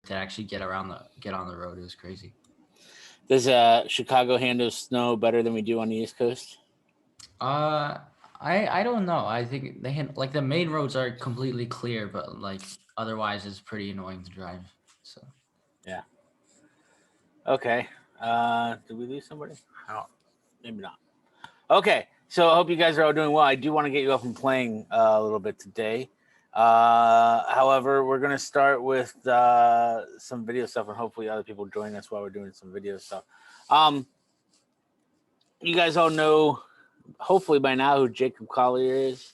to actually get on the road. It was crazy. Does Chicago handle snow better than we do on the East Coast? I don't know. I think like the main roads are completely clear, but like otherwise it's pretty annoying to drive. So Yeah. Okay. Did we lose somebody? Oh, maybe not. Okay. So I hope you guys are all doing well. I do want to get you up and playing a little bit today. However, we're gonna start with some video stuff, and hopefully other people join us while we're doing some video stuff. You guys all know, hopefully by now, who Jacob Collier is.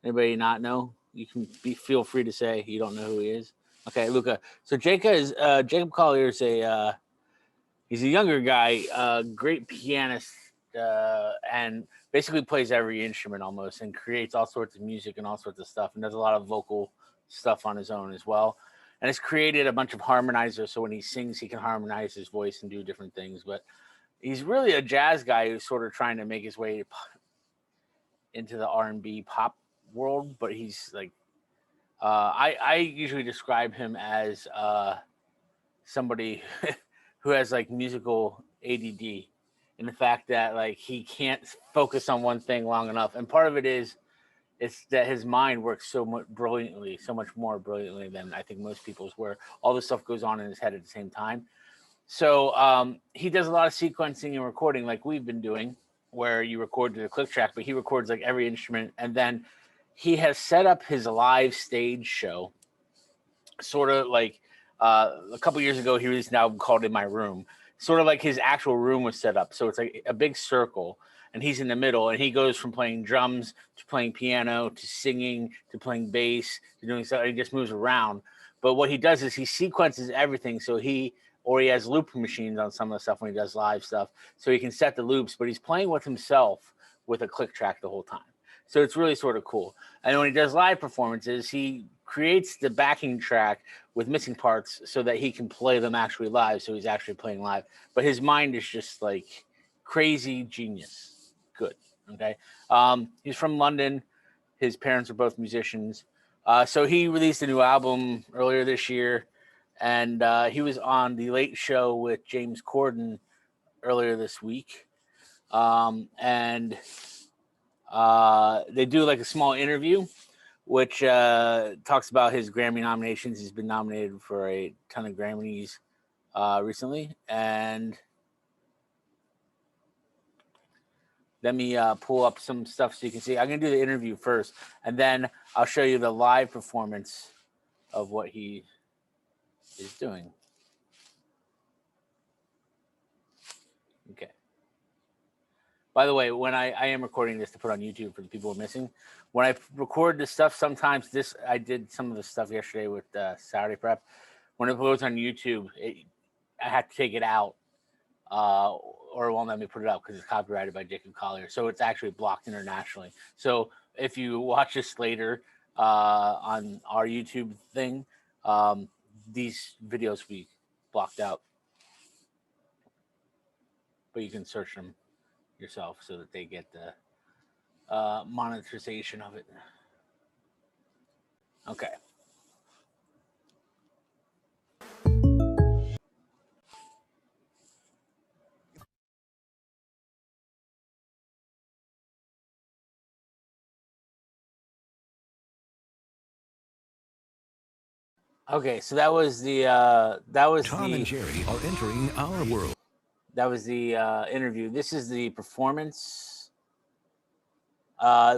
Anybody not know? You can feel free to say you don't know who he is. Okay, Luca. So Jacob Collier is he's a younger guy, great pianist, and basically plays every instrument almost, and creates all sorts of music and all sorts of stuff, and does a lot of vocal stuff on his own as well. And has created a bunch of harmonizers, so when he sings, he can harmonize his voice and do different things. But he's really a jazz guy who's sort of trying to make his way into the R&B pop world. But he's like, I usually describe him as somebody who has like musical ADD, and the fact that like he can't focus on one thing long enough. And part of it is it's that his mind works so much more brilliantly than I think most people's, where all this stuff goes on in his head at the same time. So he does a lot of sequencing and recording like we've been doing, where you record to the click track, but he records like every instrument. And then he has set up his live stage show, sort of like a couple years ago, he released an album called In My Room. Sort of like his actual room was set up. So it's like a big circle, and he's in the middle, and he goes from playing drums to playing piano to singing to playing bass to doing stuff. He just moves around. But what he does is he sequences everything. So he has loop machines on some of the stuff when he does live stuff, so he can set the loops, but he's playing with himself with a click track the whole time. So it's really sort of cool. And when he does live performances, he creates the backing track with missing parts so that he can play them actually live. So he's actually playing live, but his mind is just like crazy genius. Good. Okay. He's from London. His parents are both musicians. So he released a new album earlier this year, and he was on The Late Show with James Corden earlier this week. And they do like a small interview, which talks about his Grammy nominations. He's been nominated for a ton of Grammys recently. And let me pull up some stuff so you can see. I'm going to do the interview first, and then I'll show you the live performance of what he is doing. Okay. By the way, when I am recording this to put on YouTube for the people who are missing, when I record this stuff, sometimes I did some of the stuff yesterday with Saturday Prep. When it goes on YouTube, I have to take it out, or it won't let me put it up because it's copyrighted by Jacob Collier. So it's actually blocked internationally. So if you watch this later on our YouTube thing, these videos will be blocked out. But you can search them yourself so that they get the monetization of it. Okay. Okay, so that was Tom and Jerry are entering our world. That was the interview. This is the performance,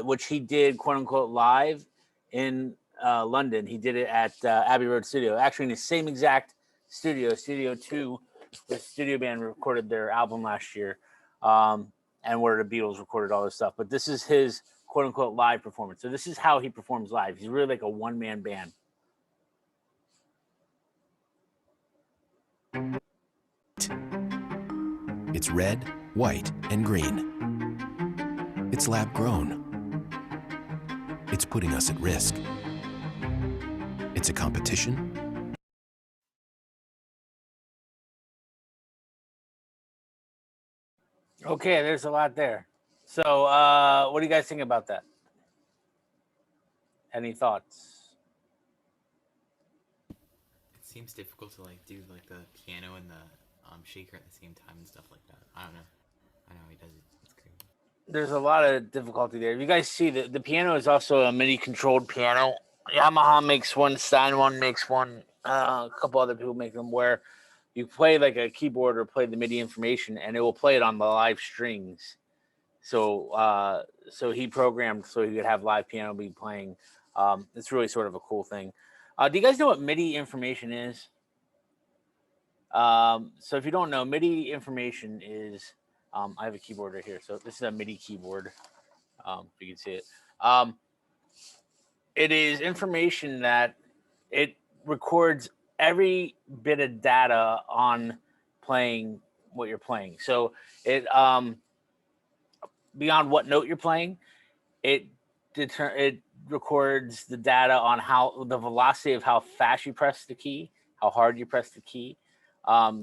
which he did, quote unquote, live in London. He did it at Abbey Road Studio, actually in the same exact studio, Studio 2, the studio band recorded their album last year, and where the Beatles recorded all this stuff. But this is his, quote unquote, live performance. So this is how he performs live. He's really like a one-man band. It's red, white, and green. It's lab grown. It's putting us at risk. It's a competition. Okay, there's a lot there. So what do you guys think about that? Any thoughts? seems difficult to like do like the piano and the shaker at the same time and stuff like that. I don't know. I know he does it. It's crazy. There's a lot of difficulty there. If you guys see the piano is also a MIDI controlled piano. Yamaha makes one, Steinway makes one, a couple other people make them where you play like a keyboard or play the MIDI information and it will play it on the live strings. So so he programmed so he could have live piano be playing. It's really sort of a cool thing. Do you guys know what MIDI information is? So if you don't know, MIDI information is I have a keyboard right here. So this is a MIDI keyboard. If you can see it. It is information that it records every bit of data on playing what you're playing. So it beyond what note you're playing, it records the data on how the velocity of how fast you press the key, how hard you press the key,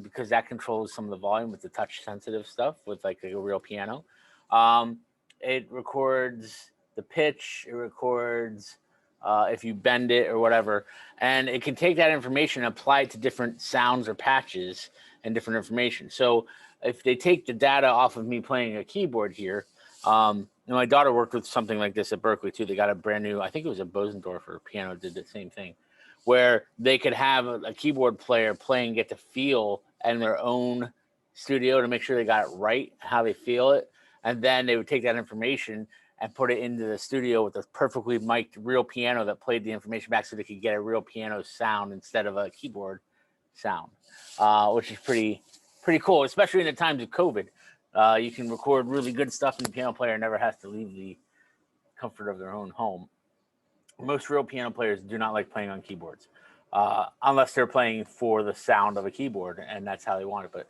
because that controls some of the volume with the touch sensitive stuff with like a real piano. It records the pitch, it records if you bend it or whatever, and it can take that information and apply it to different sounds or patches and different information. So if they take the data off of me playing a keyboard here, my daughter worked with something like this at Berkeley too. They got a brand new, I think it was a Bosendorfer piano, did the same thing, where they could have a keyboard player playing, get to feel in their own studio to make sure they got it right, how they feel it. And then they would take that information and put it into the studio with a perfectly mic'd real piano that played the information back so they could get a real piano sound instead of a keyboard sound, which is pretty cool, especially in the times of COVID. You can record really good stuff and the piano player never has to leave the comfort of their own home. Most real piano players do not like playing on keyboards unless they're playing for the sound of a keyboard and that's how they want it. But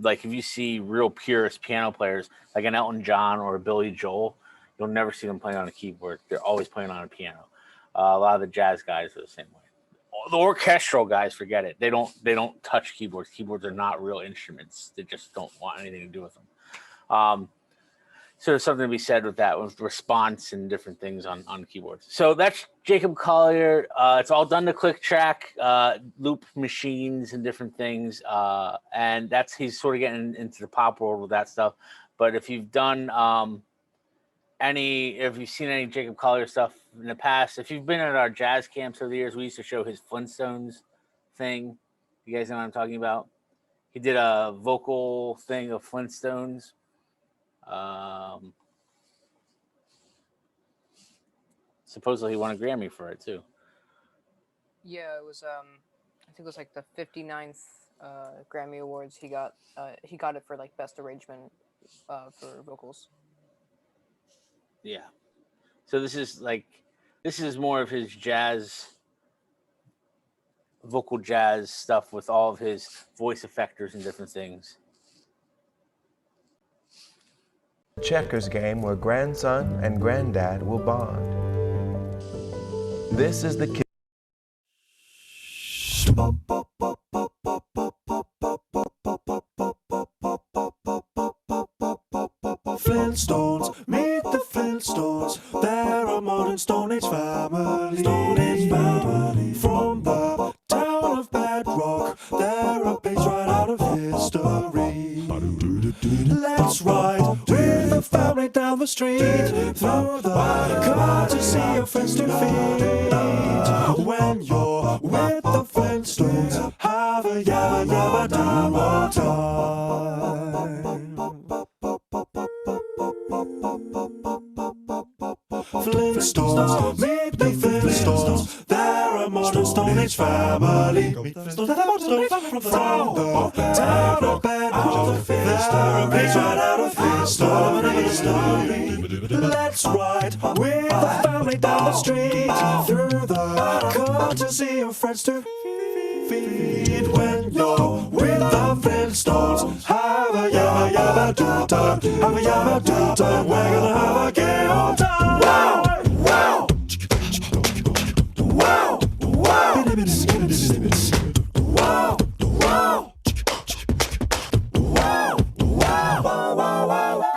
like if you see real purist piano players like an Elton John or a Billy Joel, you'll never see them playing on a keyboard. They're always playing on a piano. A lot of the jazz guys are the same way. The orchestral guys, forget it. They don't touch keyboards. Keyboards are not real instruments. They just don't want anything to do with them. So there's something to be said with that, with response and different things on keyboards. So that's Jacob Collier. It's all done to click track, loop machines and different things. And he's sort of getting into the pop world with that stuff. But if you've done if you've seen any Jacob Collier stuff in the past, if you've been at our jazz camps over the years, we used to show his Flintstones thing. You guys know what I'm talking about? He did a vocal thing of Flintstones. Supposedly he won a Grammy for it too. Yeah, it was I think it was like the 59th Grammy Awards. He got it for like best arrangement for vocals. Yeah. So this is more of his jazz, vocal jazz stuff with all of his voice effectors and different things. Checkers game where grandson and granddad will bond. This is the kid. Flintstones, meet the Flintstones. They're a modern Stone Age family. Stone Age family. From the town of Bedrock, they're a page right out of history. Let's ride with the family down the street through the courtesy of festive feet. When you're with the Flintstones, have a yabba yabba dabba time. Flintstones, meet the Flintstones. They're a modern Stone Age family. From the town of Bedrock, they're a page right out of history. Let's ride with the family down the street through the courtesy of friends to feed. When you're with the Flintstones, have a yabba yabba do time. Have a yabba do time. We're gonna have a gay old time. Wow, wow, wow, wow, wow, wow, wow, wow, wow, wow.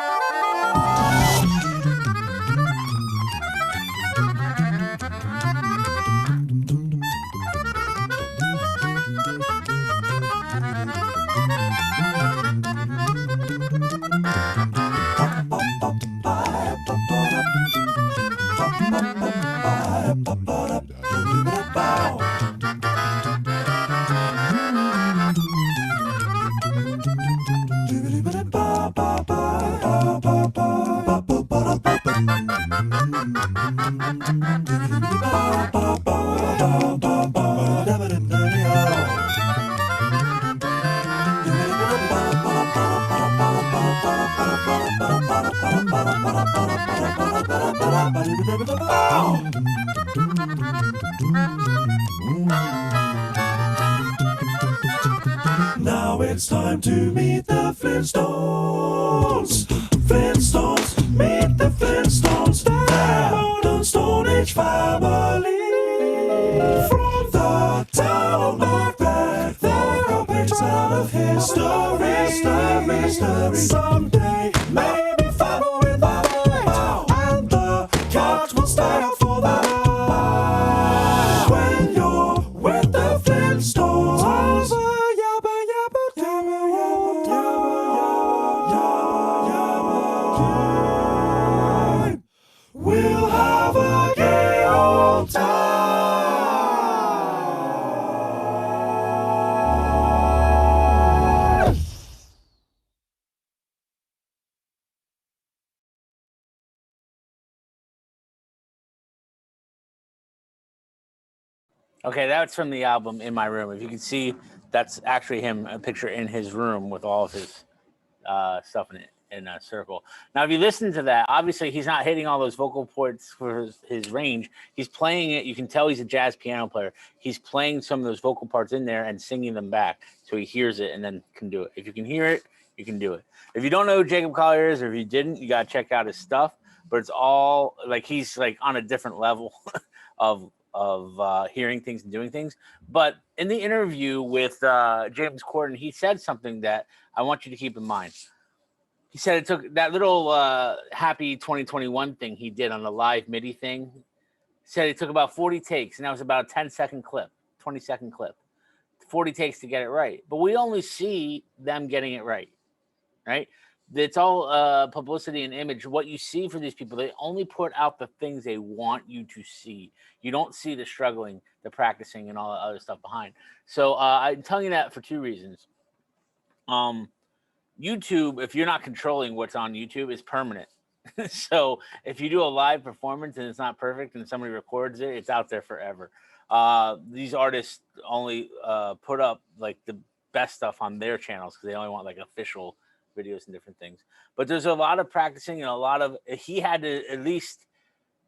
It's time to meet the Flintstones. Flintstones, meet the Flintstones. They're modern Stone Age family. From the town of Macbeth, they're a page of history. Someday, maybe Fable will bite, and the cat will stay out for the night. When you're with the Flintstones, yabba yabba yabba yabba yabba yabba, we'll have a gay old time. Okay, that's from the album In My Room. If you can see, that's actually him, a picture in his room with all of his stuff in it in a circle. Now, if you listen to that, obviously he's not hitting all those vocal ports for his range. He's playing it. You can tell he's a jazz piano player. He's playing some of those vocal parts in there and singing them back so he hears it and then can do it. If you can hear it, you can do it. If you don't know who Jacob Collier is, or if you didn't, you got to check out his stuff. But it's all like he's like on a different level of hearing things and doing things. But in the interview with James Corden, he said something that I want you to keep in mind. He said it took that little happy 2021 thing he did on the live MIDI thing. He said it took about 40 takes, and that was about a 10-second clip, 20-second clip. 40 takes to get it right. But we only see them getting it right, right? It's all publicity and image. What you see for these people, they only put out the things they want you to see. You don't see the struggling, the practicing, and all the other stuff behind. So I'm telling you that for two reasons. YouTube, if you're not controlling what's on YouTube, is permanent. So if you do a live performance and it's not perfect and somebody records it, it's out there forever. These artists only put up like the best stuff on their channels because they only want like official videos and different things. But there's a lot of practicing and a lot of, he had to at least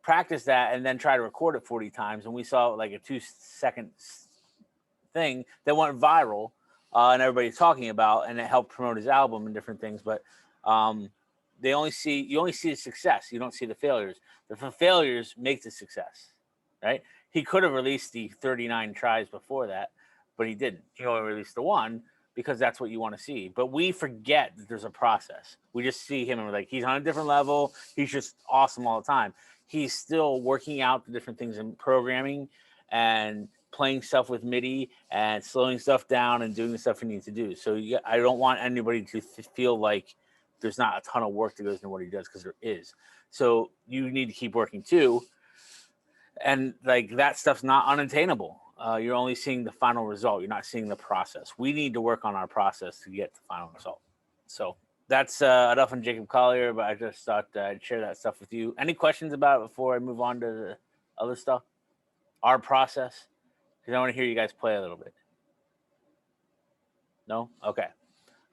practice that and then try to record it 40 times. And we saw like a 2-second thing that went viral and everybody's talking about, and it helped promote his album and different things. But you only see the success. You don't see the failures. The failures make the success, right? He could have released the 39 tries before that, but he didn't. He only released the one because that's what you want to see. But we forget that there's a process. We just see him and we're like, he's on a different level. He's just awesome all the time. He's still working out the different things in programming and playing stuff with MIDI and slowing stuff down and doing the stuff he needs to do. So I don't want anybody to feel like there's not a ton of work that goes into what he does, because there is. So you need to keep working too. And like that stuff's not unattainable. You're only seeing the final result. You're not seeing the process. We need to work on our process to get the final result. So that's enough on Jacob Collier, but I just thought I'd share that stuff with you. Any questions about it before I move on to the other stuff? Our process? Because I want to hear you guys play a little bit. No? Okay.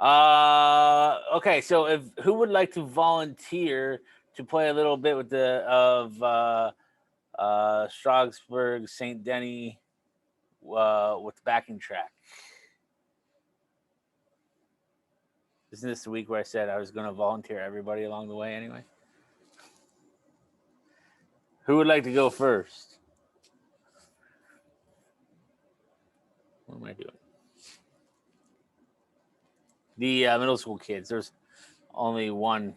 Okay, so who would like to volunteer to play a little bit with Strasbourg St. Denis with the backing track? Isn't this the week where I said I was going to volunteer everybody along the way anyway? Who would like to go first? What am I doing? The middle school kids. There's only one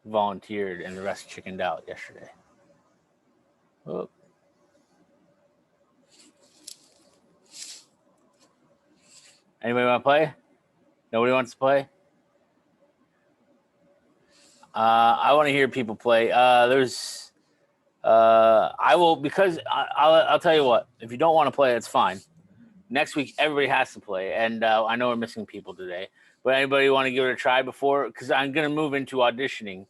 volunteered and the rest chickened out yesterday. Oh. Anybody want to play? Nobody wants to play? I want to hear people play. I will, because I'll tell you what. If you don't want to play, it's fine. Next week, everybody has to play, and I know we're missing people today. But anybody want to give it a try before? Because I'm going to move into auditioning.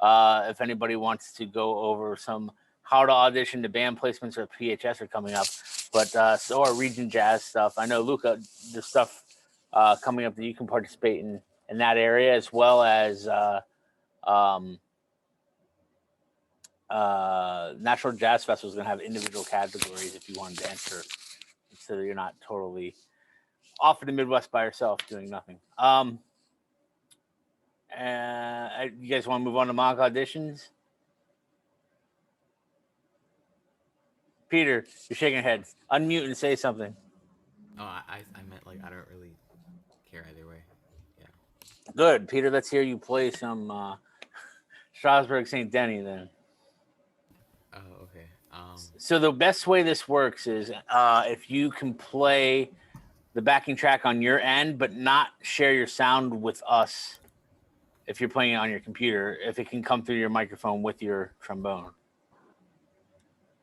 If anybody wants to go over some how to audition, the band placements or PHS are coming up. But so are Region Jazz stuff. I know, Luca, the stuff coming up that you can participate in that area, as well as National Jazz Festival is going to have individual categories if you want to enter, so that you're not totally off in the Midwest by herself doing nothing. You guys want to move on to mock auditions? Peter, you're shaking your head. Unmute and say something. Oh, I meant like I don't really care either way. Yeah. Good, Peter. Let's hear you play some Strasbourg St. Denis then. Oh, okay. So the best way this works is if you can play the backing track on your end, but not share your sound with us. If you're playing it on your computer, if it can come through your microphone with your trombone.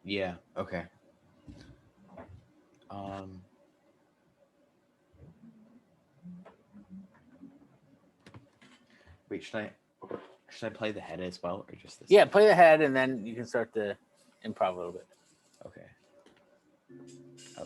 Yeah. Okay. Wait, should I play the head as well, or just this? Yeah, play the head, and then you can start to improv a little bit. Okay. Oh.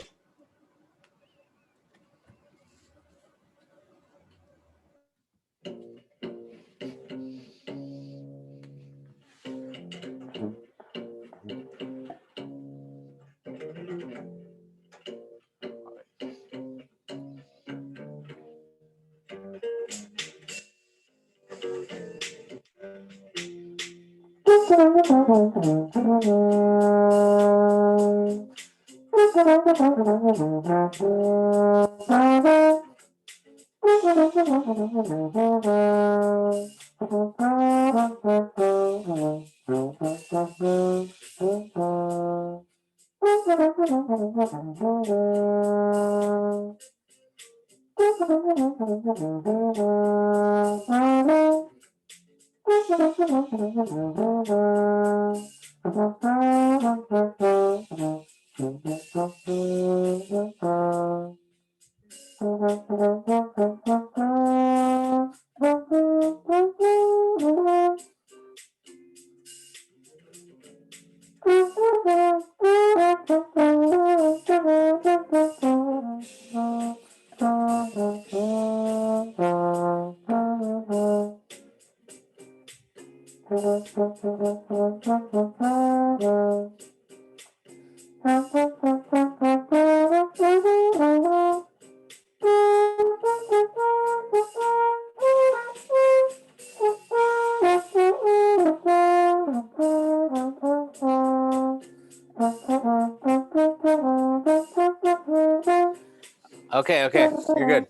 Okay, you're good.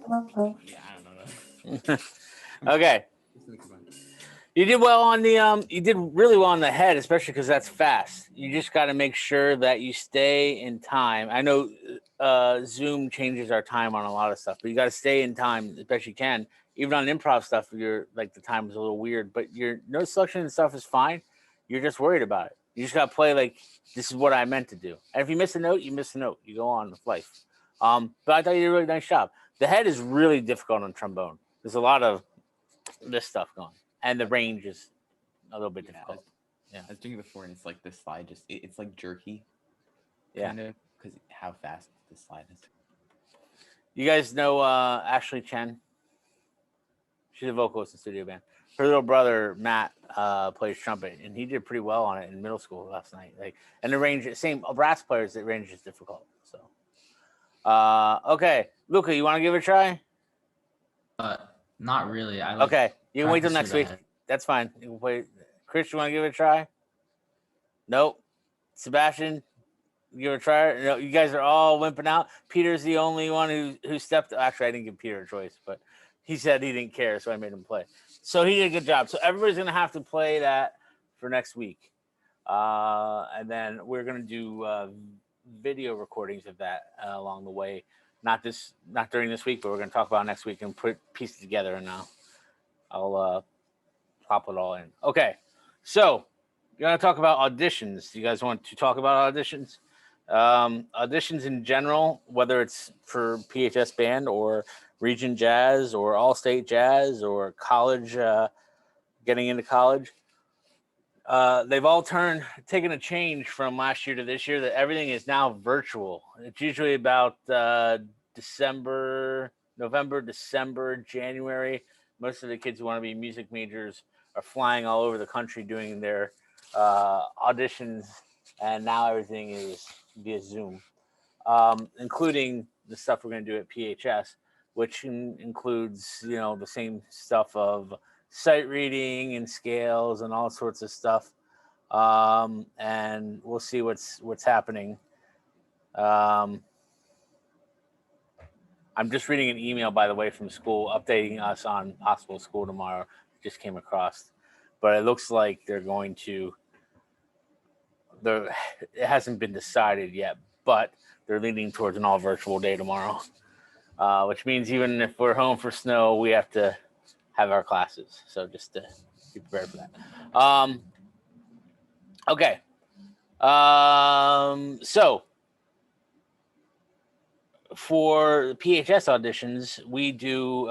Yeah, I don't know. Okay, you did well on the you did really well on the head, especially because that's fast. You just got to make sure that you stay in time. I know Zoom changes our time on a lot of stuff, but you got to stay in time as best you can. Even on improv stuff, you're like the time is a little weird, but your note selection and stuff is fine. You're just worried about it. You just got to play like this is what I meant to do. And if you miss a note, you miss a note. You go on with life. But I thought you did a really nice job. The head is really difficult on trombone. There's a lot of this stuff going, and the range is a little bit difficult. I was doing it before, and it's like this slide just it's like jerky. Yeah. Kind of, because how fast the slide is. You guys know Ashley Chen? She's a vocalist in studio band. Her little brother Matt plays trumpet, and he did pretty well on it in middle school last night. And the range, same brass players, the range is difficult. So, okay, Luca, you want to give it a try? Not really. Okay, you can wait till next practice with week. the head. That's fine. You can play. Chris, you want to give it a try? Nope. Sebastian, give it a try. No, you guys are all wimping out. Peter's the only one who stepped. Actually, I didn't give Peter a choice, but he said he didn't care, so I made him play. So he did a good job. So everybody's gonna have to play that for next week, and then we're gonna do video recordings of that along the way. Not during this week, but we're gonna talk about next week and piece it together. And I'll pop it all in. Okay, so you're gonna talk about auditions. You guys want to talk about auditions? Auditions in general, whether it's for PHS band or region jazz or all-state jazz or college, getting into college. They've all taken a change from last year to this year, that everything is now virtual. It's usually about November, December, January. Most of the kids who want to be music majors are flying all over the country doing their auditions, and now everything is via Zoom, including the stuff we're going to do at PHS. which includes, the same stuff of sight reading and scales and all sorts of stuff. And we'll see what's happening. I'm just reading an email, by the way, from school updating us on possible school tomorrow. Just came across, but it looks like they're going to. It hasn't been decided yet, but they're leaning towards an all virtual day tomorrow, which means even if we're home for snow, we have to have our classes. So just to be prepared for that. Okay. So for the PHS auditions, we do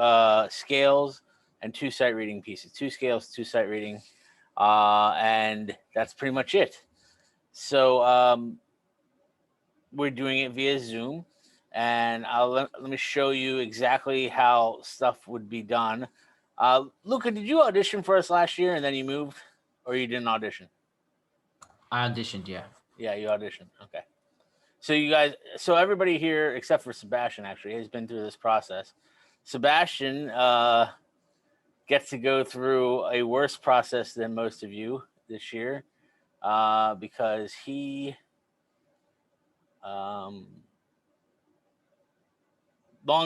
scales and 2 sight reading pieces. 2 scales, 2 sight reading, and that's pretty much it. So we're doing it via Zoom, and let me show you exactly how stuff would be done. Luca, did you audition for us last year and then you moved, or you didn't audition? I auditioned, yeah. Yeah, you auditioned. Okay. So everybody here, except for Sebastian, actually, has been through this process. Sebastian gets to go through a worse process than most of you this year because he, long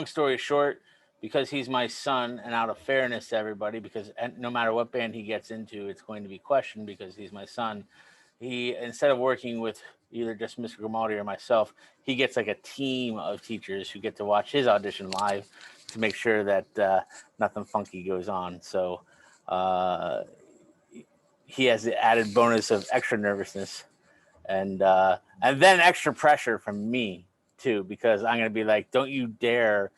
story short, because he's my son, and out of fairness to everybody, because no matter what band he gets into, it's going to be questioned because he's my son. He, instead of working with either just Mr. Grimaldi or myself, he gets like a team of teachers who get to watch his audition live to make sure that nothing funky goes on. So he has the added bonus of extra nervousness and then extra pressure from me too, because I'm going to be like, don't you dare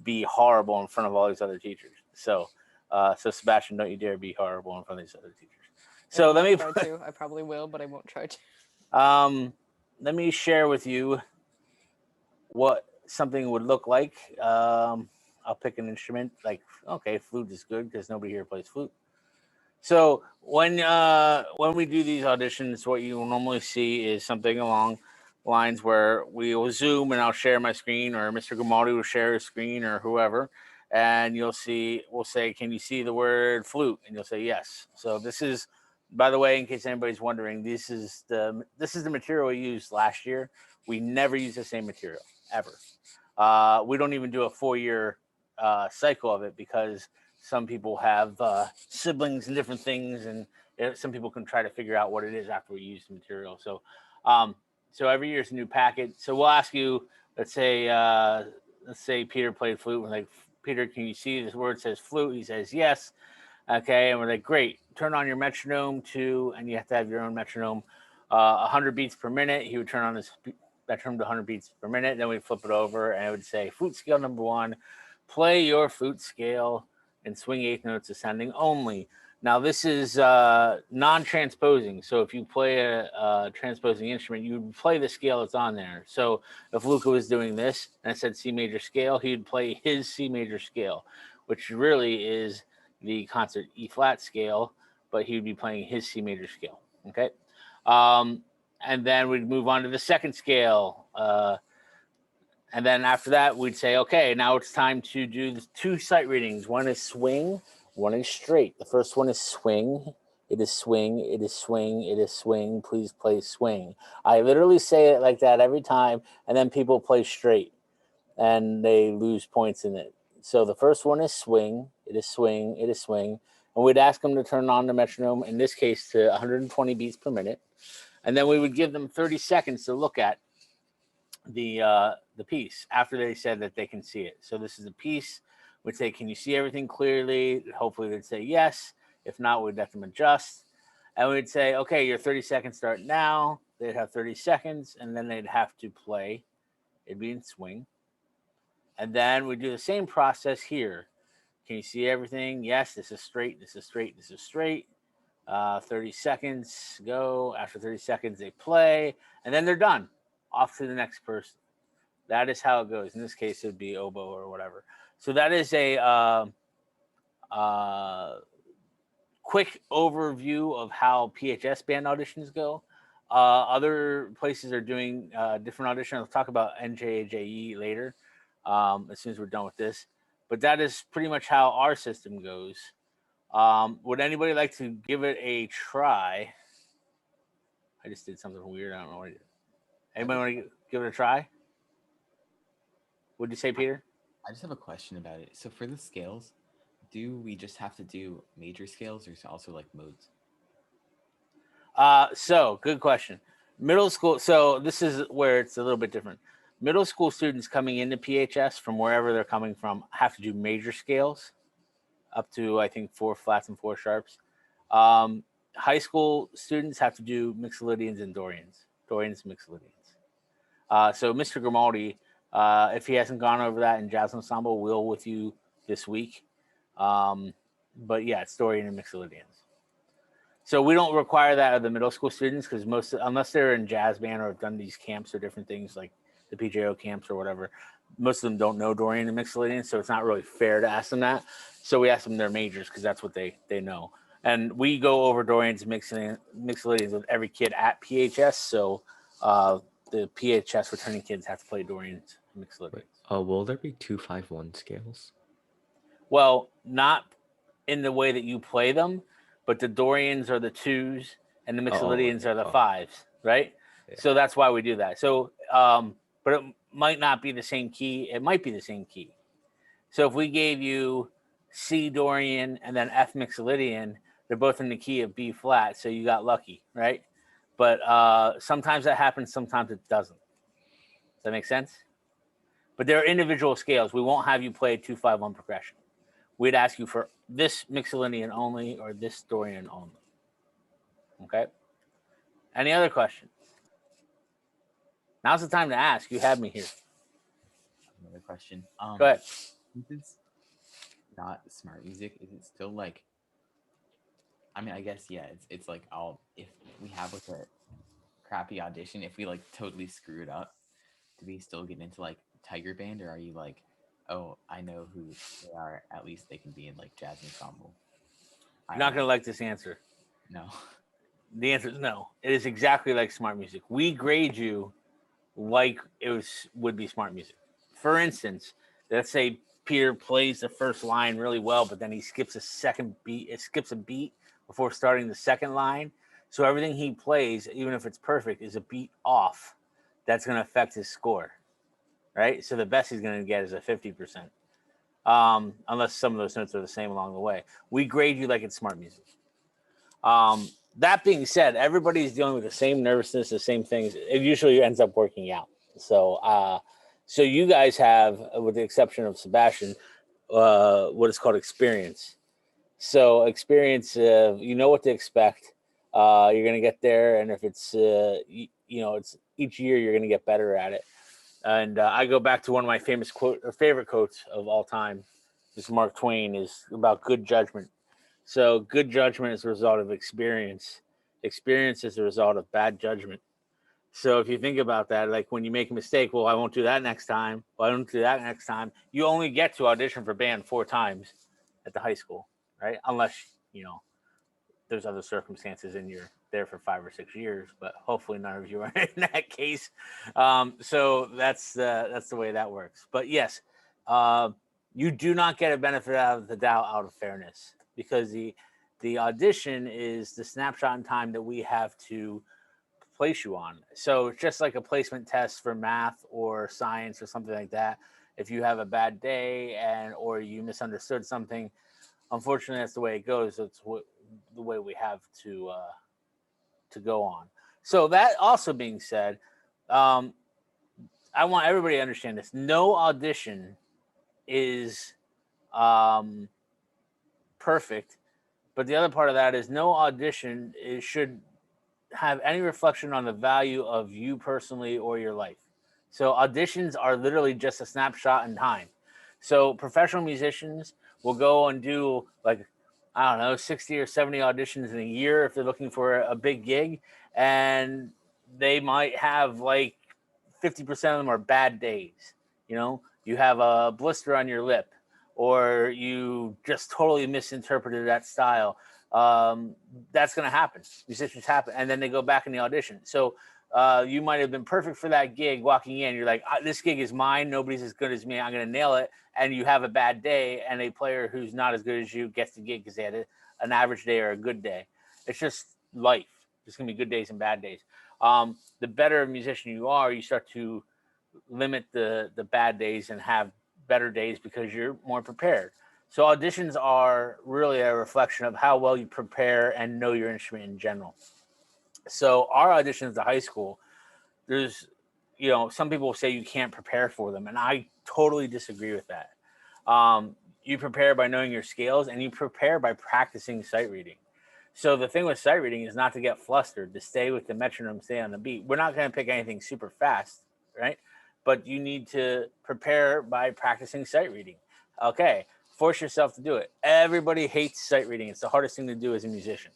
be horrible in front of all these other teachers. So Sebastian, don't you dare be horrible in front of these other teachers. So let me try to. I probably will, but I won't try to. Let me share with you what something would look like. I'll pick an instrument. Like, okay, flute is good because nobody here plays flute. So when we do these auditions, what you will normally see is something along lines where we will Zoom and I'll share my screen, or Mr. Grimaldi will share his screen, or whoever, and we'll say, can you see the word flute? And you'll say yes. So this is, by the way, in case anybody's wondering, this is the material we used last year. We never use the same material ever. We don't even do a 4-year cycle of it because some people have siblings and different things, and some people can try to figure out what it is after we use the material. So every year is a new packet. So we'll ask you, let's say Peter played flute. We're like, Peter, can you see this word says flute? He says yes. Okay, and we're like, great. Turn on your metronome to, and you have to have your own metronome, 100 beats per minute. He would turn on his metronome to 100 beats per minute. Then we'd flip it over, and it would say, flute scale number 1, play your flute scale and swing 8th notes ascending only. Now, this is non-transposing. So if you play a transposing instrument, you would play the scale that's on there. So if Luca was doing this and it said C major scale, he would play his C major scale, which really is the concert E flat scale, but he would be playing his C major scale. Okay. And then we'd move on to the second scale. And then after that, we'd say, okay, now it's time to do the 2 sight readings. One is swing, one is straight. The first one is swing. It is swing. It is swing. It is swing. Please play swing. I literally say it like that every time, and then people play straight, and they lose points in it. So the first one is swing. It is swing. It is swing. And we'd ask them to turn on the metronome, in this case, to 120 beats per minute. And then we would give them 30 seconds to look at the piece after they said that they can see it. So this is a piece. We'd say, can you see everything clearly? Hopefully they'd say yes. If not, we'd let them adjust. And we'd say, okay, your 30 seconds start now. They'd have 30 seconds, and then they'd have to play. It'd be in swing. And then we do the same process here. Can you see everything? Yes, this is straight, this is straight, this is straight. 30 seconds, go. After 30 seconds, they play, and then they're done. Off to the next person. That is how it goes. In this case, it would be oboe or whatever. So that is a quick overview of how PHS band auditions go. Other places are doing different auditions. I'll talk about NJAJE later as soon as we're done with this. but that is pretty much how our system goes. Would anybody like to give it a try? I just did something weird. I don't know what I did. Anybody want to give it a try? What'd you say, Peter? I just have a question about it. So for the scales, do we just have to do major scales, or is it also like modes? So good question. Middle school. So this is where it's a little bit different. Middle school students coming into PHS from wherever they're coming from have to do major scales up to, I think, 4 flats and 4 sharps. High school students have to do Mixolydians and Dorians. Dorians, Mixolydians. So Mr. Grimaldi, if he hasn't gone over that in Jazz Ensemble, will with you this week. But yeah, it's Dorian and Mixolydians. So we don't require that of the middle school students because unless they're in jazz band or have done these camps or different things like the PJO camps or whatever, most of them don't know Dorian and Mixolydian, so it's not really fair to ask them that. So we ask them their majors because that's what they know. And we go over Dorians and Mixolydians with every kid at PHS. So the PHS returning kids have to play Dorians and Mixolydians. Will there be 2-5-1 scales? Well, not in the way that you play them, but the Dorians are the 2s and the Mixolydians are the 5s, right? Yeah. So that's why we do that. So, but it might not be the same key. It might be the same key. So if we gave you C Dorian and then F Mixolydian, they're both in the key of B flat. So you got lucky, right? But sometimes that happens. Sometimes it doesn't. Does that make sense? But they're individual scales. We won't have you play a 2-5-1 progression. We'd ask you for this Mixolydian only or this Dorian only. Okay. Any other questions? Now's the time to ask. You have me here. Another question. Go ahead. Since it's not smart music, is it still like? I mean, I guess yeah. It's like if we have like a crappy audition, if we like totally screw it up, do we still get into like Tiger Band, or are you like, oh, I know who they are, at least they can be in like Jazz Ensemble? You're not gonna like this answer. No. The answer is no. It is exactly like smart music. We grade you like it would be smart music. For instance, let's say Peter plays the first line really well, but then he skips a second beat. It skips a beat before starting the second line. So everything he plays, even if it's perfect, is a beat off. That's going to affect his score, right? So the best he's going to get is a 50%, unless some of those notes are the same along the way. We grade you like it's smart music. That being said, everybody's dealing with the same nervousness, the same things. It usually ends up working out. So, so you guys have, with the exception of Sebastian, what is called experience. So experience, you know what to expect. You're going to get there, and if it's, it's each year you're going to get better at it. And I go back to one of my favorite quotes of all time. This is Mark Twain, is about good judgment. So good judgment is a result of experience. Experience is a result of bad judgment. So if you think about that, like when you make a mistake, well, I won't do that next time. Well, I won't do that next time. You only get to audition for band 4 times at the high school, right? Unless, there's other circumstances and you're there for 5 or 6 years, but hopefully none of you are in that case. So that's the way that works. But yes, you do not get a benefit out of the doubt out of fairness, because the audition is the snapshot in time that we have to place you on. So it's just like a placement test for math or science or something like that. If you have a bad day or you misunderstood something, unfortunately, that's the way it goes. It's the way we have to go on. So that also being said, I want everybody to understand this. No audition is perfect, but the other part of that is no audition should have any reflection on the value of you personally or your life. So auditions are literally just a snapshot in time. So professional musicians will go and do 60 or 70 auditions in a year if they're looking for a big gig, and they might have 50% of them are bad days. You have a blister on your lip, or you just totally misinterpreted that style. That's going to happen. Musicians happen, and then they go back in the audition. So you might have been perfect for that gig walking in. You're like, this gig is mine. Nobody's as good as me. I'm going to nail it. And you have a bad day, and a player who's not as good as you gets the gig because they had an average day or a good day. It's just life. There's going to be good days and bad days. The better musician you are, you start to limit the bad days and have better days because you're more prepared. So auditions are really a reflection of how well you prepare and know your instrument in general. So our auditions to high school, there's, some people say you can't prepare for them, and I totally disagree with that. You prepare by knowing your scales, and you prepare by practicing sight reading. So the thing with sight reading is not to get flustered, to stay with the metronome, stay on the beat. We're not going to pick anything super fast, right? But you need to prepare by practicing sight reading. Okay, force yourself to do it. Everybody hates sight reading. It's the hardest thing to do as a musician,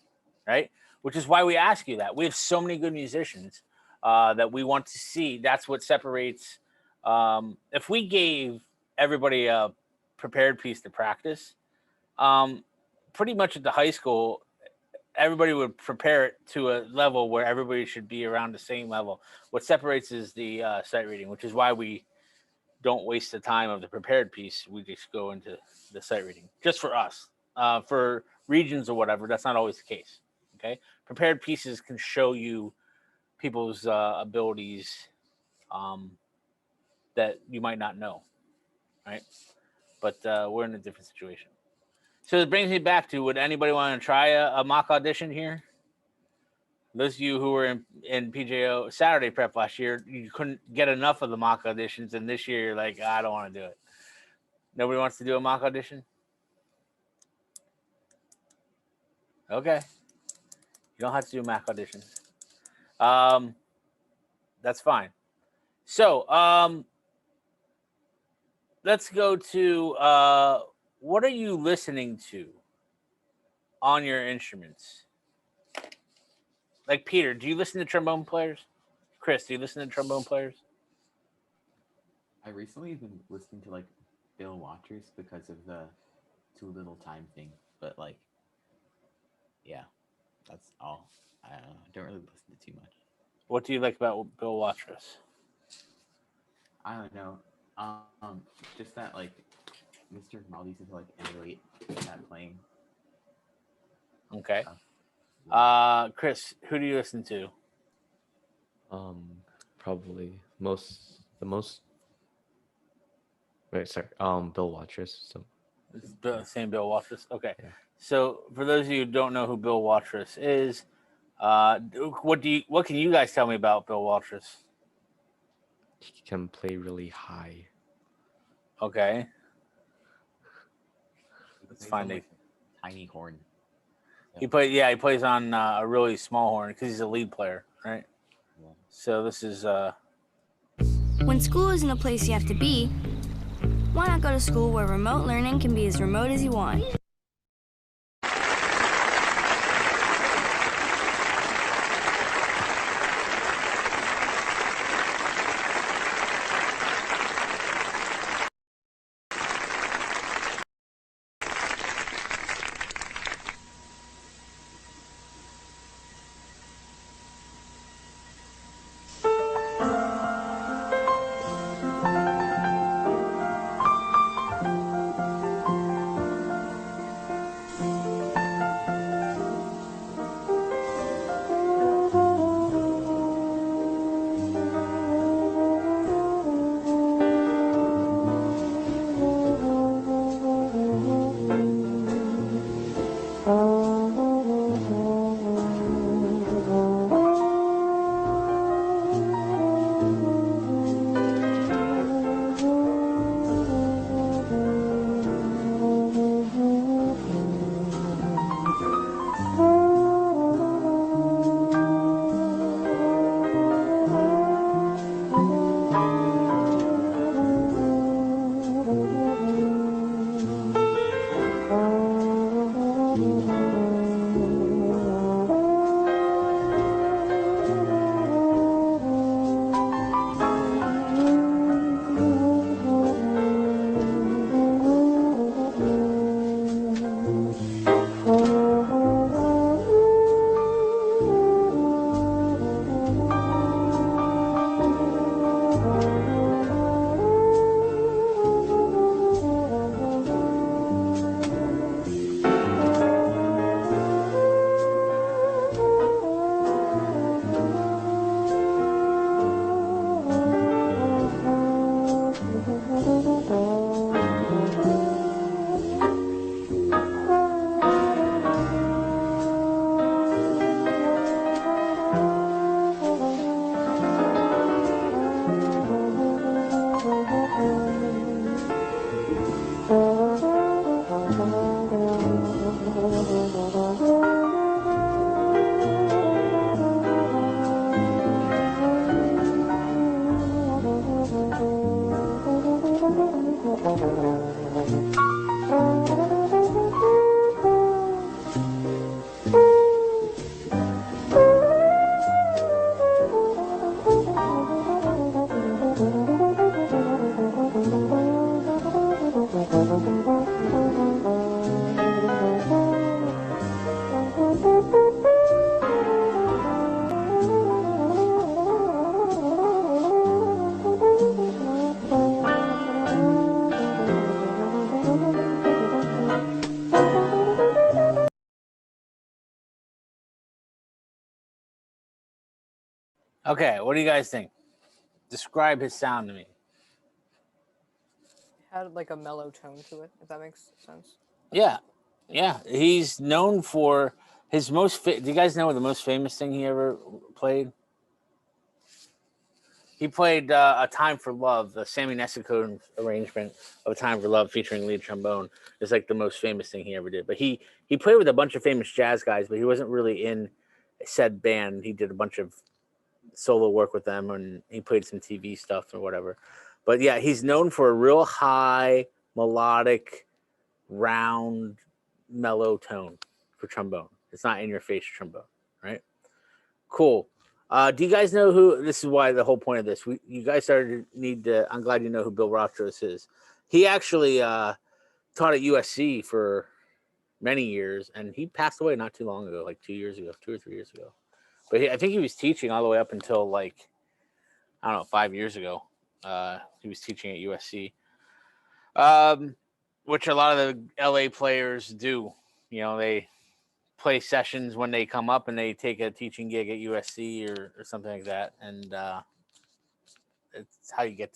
right? Which is why we ask you that. We have so many good musicians that we want to see. That's what separates. If we gave everybody a prepared piece to practice, pretty much at the high school, everybody would prepare it to a level where everybody should be around the same level. What separates is the sight reading, which is why we don't waste the time of the prepared piece. We just go into the sight reading just for us. For regions or whatever, that's not always the case. Okay, prepared pieces can show you people's abilities that you might not know, right? But we're in a different situation. So it brings me back to, would anybody want to try a mock audition here? Those of you who were in PJO Saturday prep last year, you couldn't get enough of the mock auditions, and this year you're like, I don't want to do it. Nobody wants to do a mock audition? Okay. You don't have to do mock auditions. That's fine. So let's go to what are you listening to on your instruments? Like Peter, do you listen to trombone players? Chris, do you listen to trombone players? I recently have been listening to like Bill Waters because of the too little time thing, but like, yeah, that's all. I don't really listen to too much. What do you like about Bill Waters? I don't know. Just that like Mr. Maldi's into like emulate that playing. Okay. Chris, who do you listen to? Probably Bill Waters. So Same Bill Waters. Okay. Yeah. So for those of you who don't know who Bill Waters is, what can you guys tell me about Bill Waters? he can play really high. Okay. Let's Plays find on, it. like, tiny horn. He plays on a really small horn because he's a lead player, right? Yeah. So this is When school isn't a place you have to be, why not go to school where remote learning can be as remote as you want? Okay, what do you guys think? Describe his sound to me. Had like a mellow tone to it, if that makes sense. Yeah, yeah. He's known for his most. Do you guys know the most famous thing he ever played? He played "A Time for Love," the Sammy Nesico arrangement of "A Time for Love" featuring lead trombone. Is like the most famous thing he ever did. But he played with a bunch of famous jazz guys, but he wasn't really in said band. He did a bunch of solo work with them, and he played some TV stuff or whatever. But yeah, he's known for a real high melodic, round, mellow tone for trombone. It's not in your face trombone, right? Cool. Do you guys know who? This is why the whole point of this. You guys started to need to. I'm glad you know who Bill Rostros is. He actually taught at USC for many years, and he passed away not too long ago, like 2 years ago, 2 or 3 years ago. But I think he was teaching all the way up until like, I don't know, 5 years ago. He was teaching at USC, which a lot of the LA players do. You know, they play sessions when they come up and they take a teaching gig at USC or something like that. And it's how you get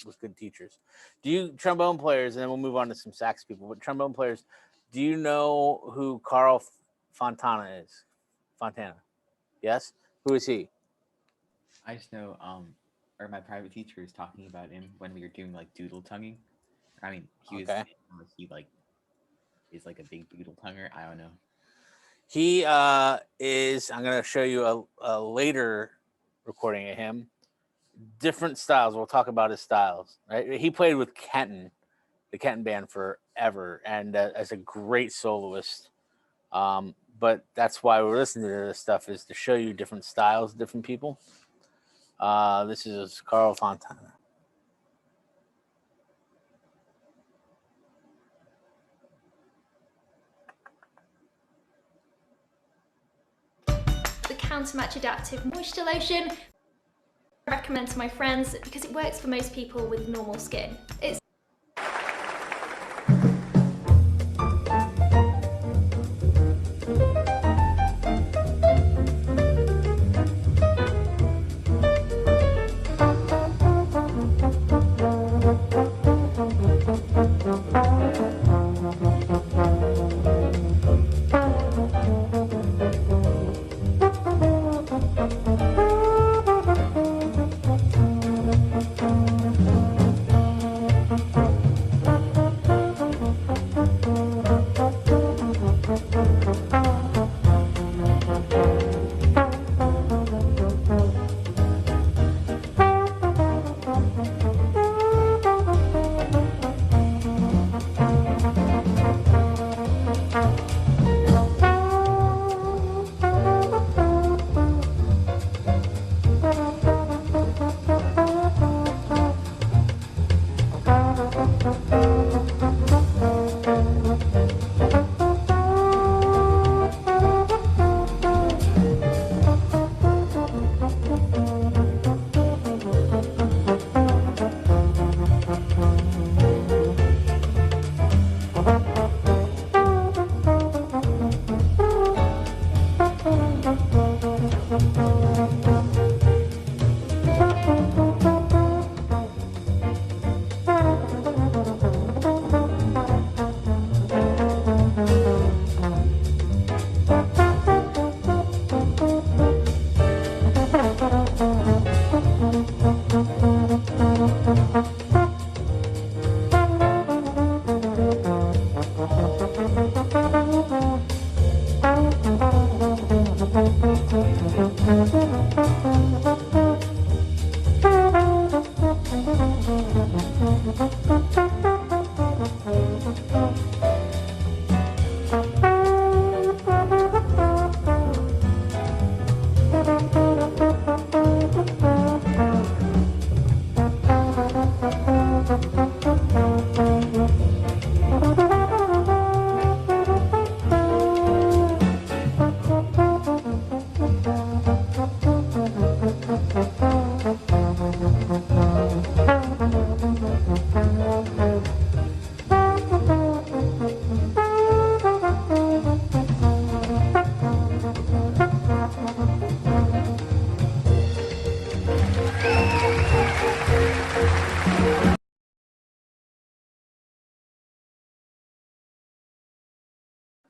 with good teachers. Do you, trombone players, and then we'll move on to some sax people, but trombone players, do you know who Carl Fontana is? Fontana. Yes? Who is he? I just know, or my private teacher was talking about him when we were doing like doodle tonguing. I mean, he is like a big doodle tonguer. I don't know. He is, I'm going to show you a later recording of him. Different styles. We'll talk about his styles, right? He played with Kenton, the Kenton band forever, and as a great soloist. But that's why we're listening to this stuff, is to show you different styles, different people. This is Carl Fontana. The Countermatch Adaptive Moisture Lotion I recommend to my friends because it works for most people with normal skin. It's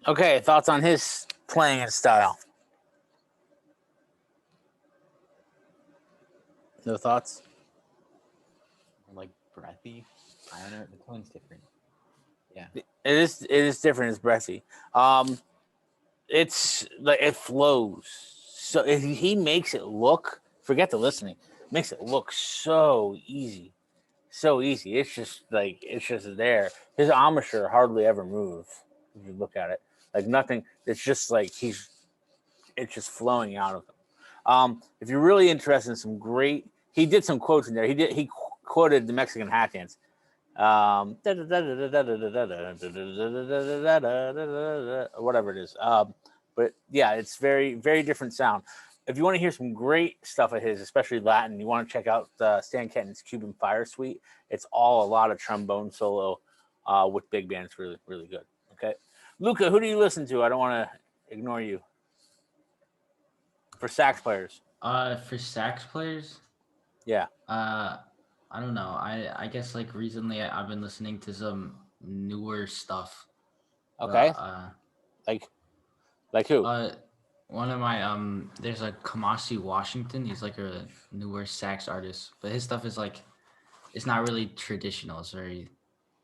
Okay, thoughts on his playing and style? No thoughts? Like breathy. I don't know. The tone's different. Yeah. It is different. It's breathy. It's like it flows. So he makes it look. Forget the listening. Makes it look so easy. So easy. It's just there. His embouchure hardly ever moves. If you look at it, like nothing. It's just like it's just flowing out of him. If you're really interested in some great, he did some quotes in there. He quoted the Mexican hat dance. Whatever it is. But yeah, it's very, very different sound. If you want to hear some great stuff of his, especially Latin, you want to check out Stan Kenton's Cuban Fire Suite. It's all a lot of trombone solo with big band. It's really, really good. Okay. Luca, who do you listen to? I don't want to ignore you. For sax players. For sax players, Yeah. I don't know. I guess like recently I've been listening to some newer stuff. Okay. Like who? One of my there's a Kamasi Washington. He's like a newer sax artist, but his stuff is like, it's not really traditional. It's very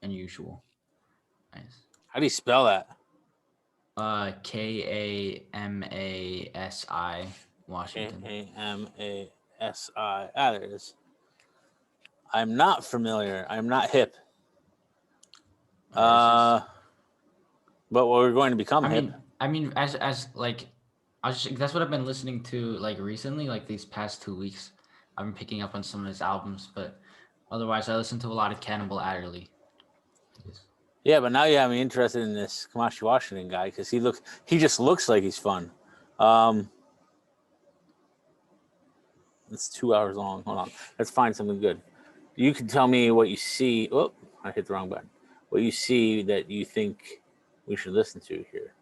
unusual. Nice. How do you spell that? Kamasi Washington. Kamasi. There it is. I'm not familiar. I'm not hip. But we're going to become hip. I mean, as like, that's what I've been listening to like recently, like these past 2 weeks. I've been picking up on some of his albums, but otherwise, I listen to a lot of Cannibal Adderley. Yeah, but now you have me interested in this Kamasi Washington guy because he just looks like he's fun. It's 2 hours long. Hold on, let's find something good. You can tell me what you see. Oh, I hit the wrong button. What you see that you think we should listen to here.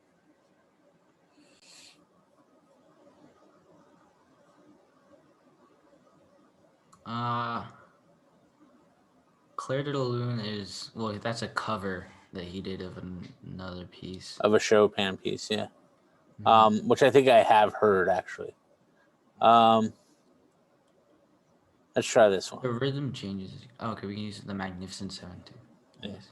Claire de Lune is, well, that's a cover that he did of another piece. Of a Chopin piece, yeah. Which I think I have heard actually. Let's try this one. The rhythm changes. Oh, okay, we can use the Magnificent Seven too. Yes.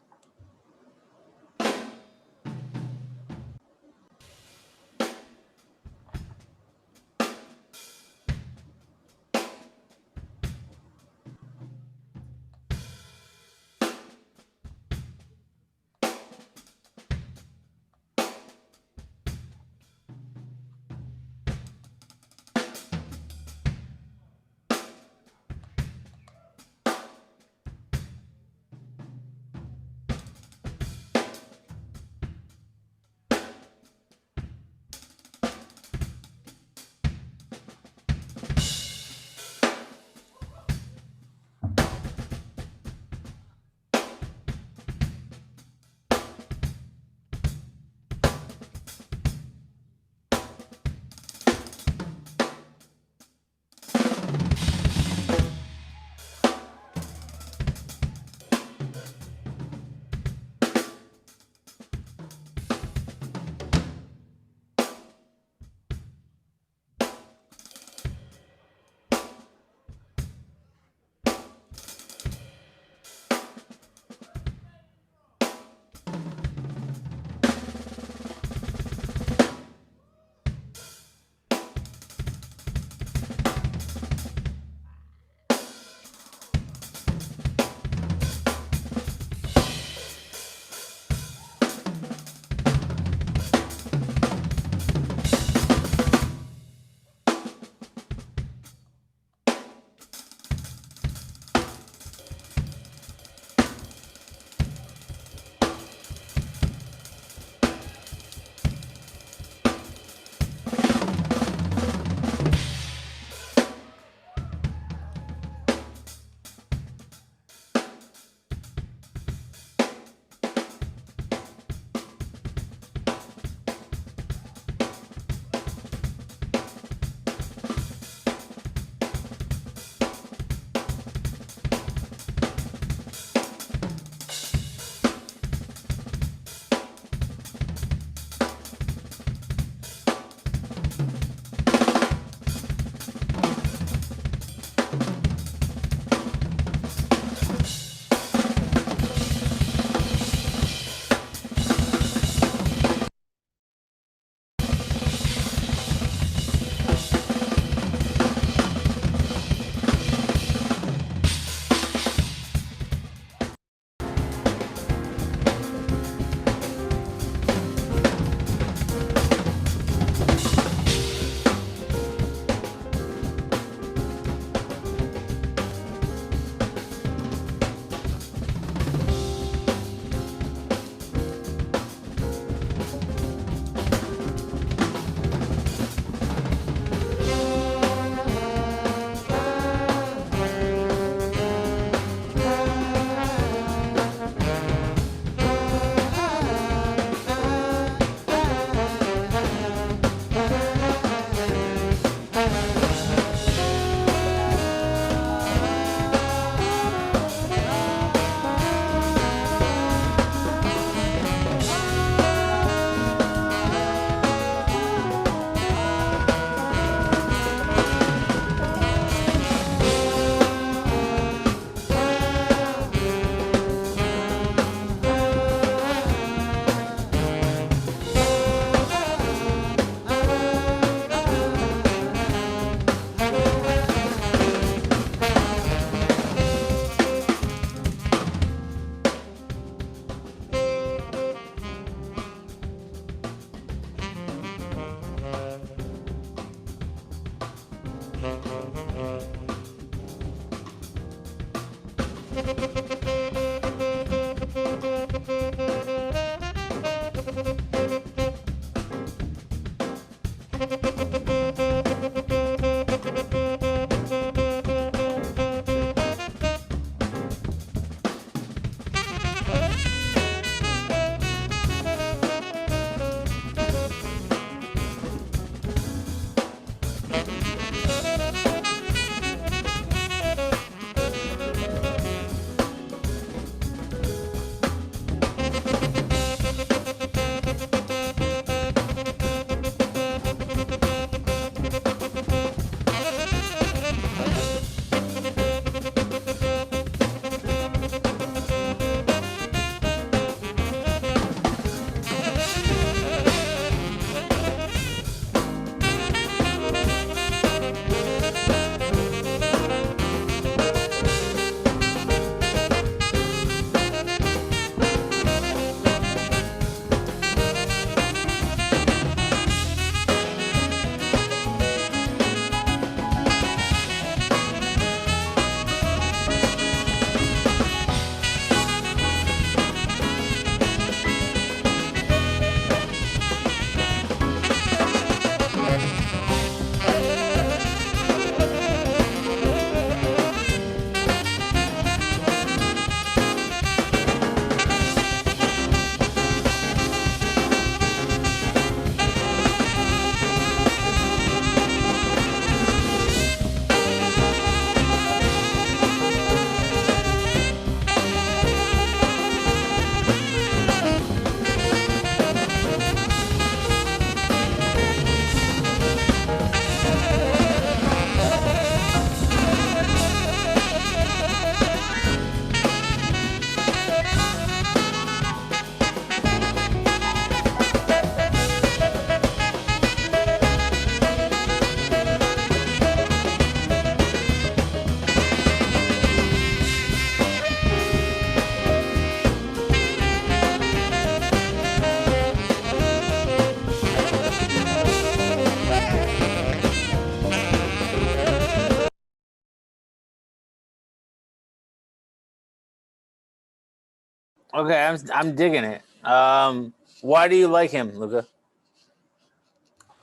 Okay, I'm digging it. Why do you like him, Luca?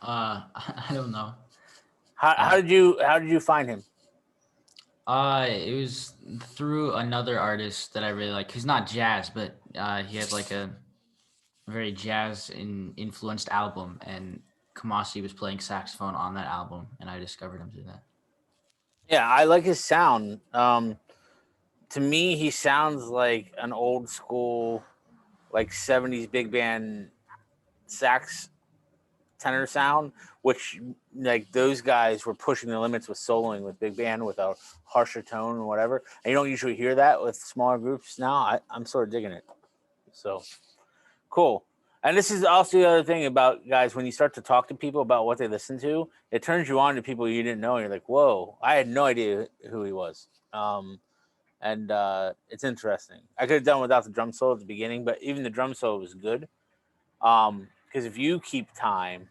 I don't know. How did you find him? It was through another artist that I really like. He's not jazz, but he had like a very jazz influenced album, and Kamasi was playing saxophone on that album, and I discovered him through that. Yeah, I like his sound. To me, he sounds like an old school, like 70s big band sax tenor sound, which like those guys were pushing the limits with soloing with big band with a harsher tone and whatever. And you don't usually hear that with smaller groups now. I'm sort of digging it. So cool. And this is also the other thing about guys, when you start to talk to people about what they listen to, it turns you on to people you didn't know. And you're like, whoa, I had no idea who he was. And it's interesting. I could have done without the drum solo at the beginning, but even the drum solo was good. Because if you keep time,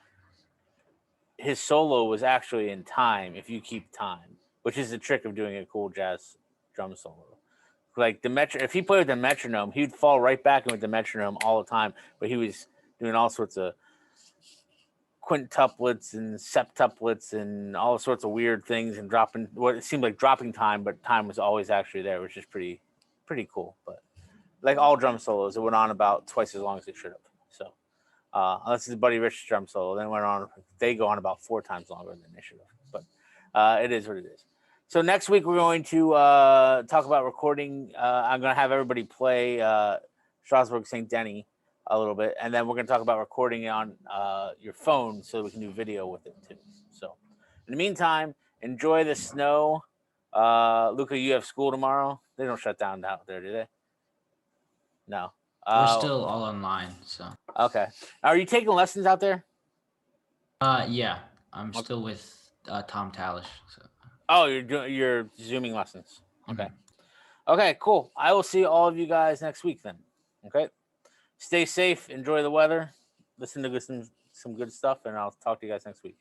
his solo was actually in time if you keep time, which is the trick of doing a cool jazz drum solo. Like if he played with the metronome, he'd fall right back in with the metronome all the time, but he was doing all sorts of quintuplets and septuplets and all sorts of weird things and dropping what it seemed like dropping time, but time was always actually there, which is pretty cool. But like all drum solos, it went on about twice as long as it should have. So unless it's Buddy Rich's drum solo, then they go on about 4 times longer than they should have. But it is what it is. So next week we're going to talk about recording. I'm going to have everybody play Strasbourg St. Denis a little bit, and then we're going to talk about recording on your phone so we can do video with it too. So in the meantime, enjoy the snow. Luca, you have school tomorrow. They don't shut down out there, do they? No. We're still all online, so. Okay. Are you taking lessons out there? Yeah, I'm still with Tom Talish. So. Oh, you're Zooming lessons. Okay. Okay, cool. I will see all of you guys next week then. Okay. Stay safe. Enjoy the weather. Listen to some good stuff, and I'll talk to you guys next week.